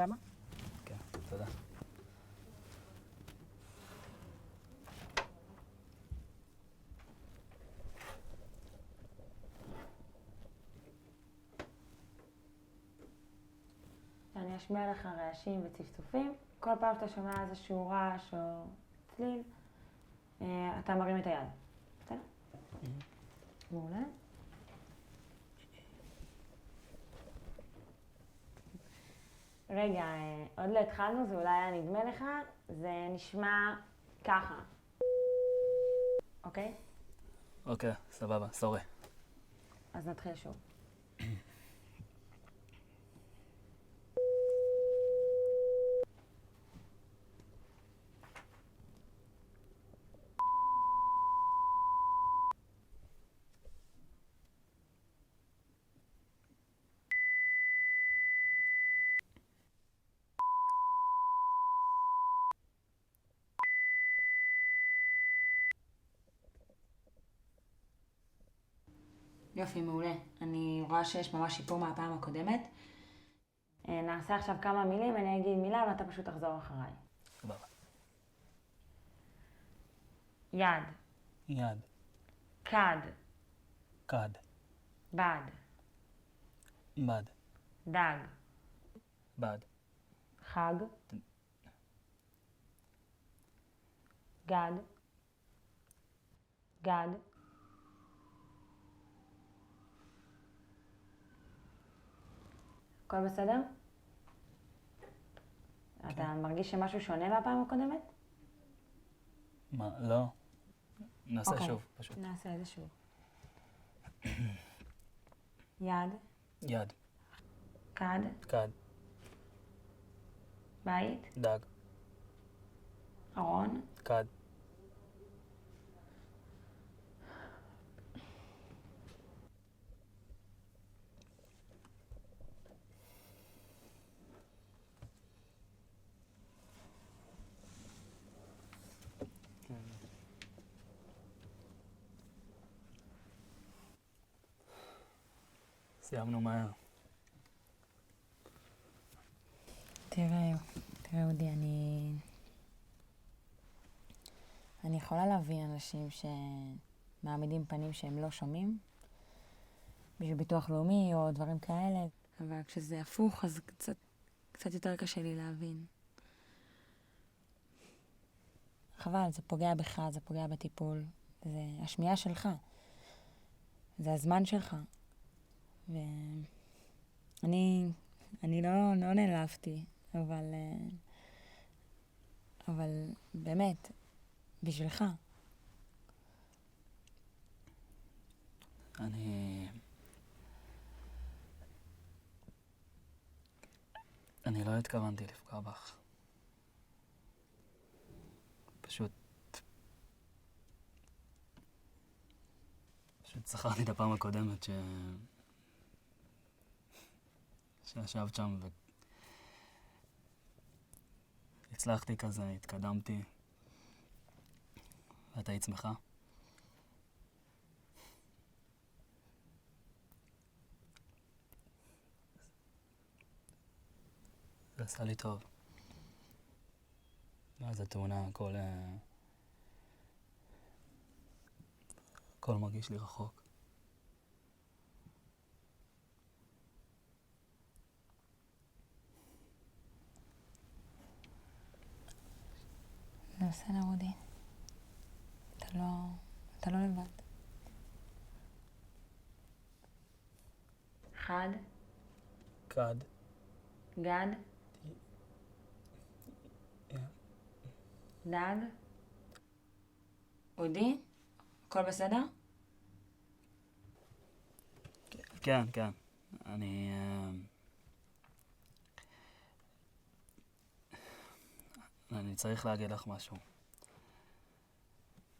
למה? כן, תודה. אני אשמיע לך רעשים וצפצופים. כל פעם שאתה שומע איזשהו רעש או צליל, אתה מרים את היד. בסדר? מעולה. רגע, עוד לא התחלנו, זה אולי היה נדמה לך, זה נשמע ככה. אוקיי? אוקיי, סבבה, סורי. אז נתחיל שוב. יופי, מעולה. אני רואה שיש ממש שיפור מהפעם הקודמת. נעשה עכשיו כמה מילים, אני אגיד מילה ואתה פשוט תחזור אחריי. סבבה. יד, יד, כד, כד, בד, בד, דג, בד, חג, גד, גד, הכל בסדר? אתה מרגיש שמשהו שונה מהפעם הקודמת? מה, לא? נעשה אוקיי. שוב, פשוט. נעשה את זה שוב. יד, יד, כד, כד, בית, דג, ארון, כד. סיימנו מהר. תראה אודי, אני יכולה להבין אנשים שמעמידים פנים שהם לא שומעים בשביל ביטוח לאומי או דברים כאלה, אבל כשזה הפוך אז קצת יותר קשה לי להבין. חבל, זה פוגע בך, זה פוגע בטיפול, זה השמיעה שלך, זה הזמן שלך. ואני לא נעלבתי, אבל באמת, בשבילך. אני לא התכוונתי לפגוע בך. פשוט זכרתי את הפעם הקודמת שישבת שם והצלחתי כזה, התקדמתי ואת היית שמחה. זה עשה לי טוב. ואז התאונה, הכל מרגיש לי רחוק. זה בסדר, אודי. אתה לא לבד. חד, כד, גד, דג, אודי, הכל בסדר? כן, כן. אני צריך להגיד לך משהו.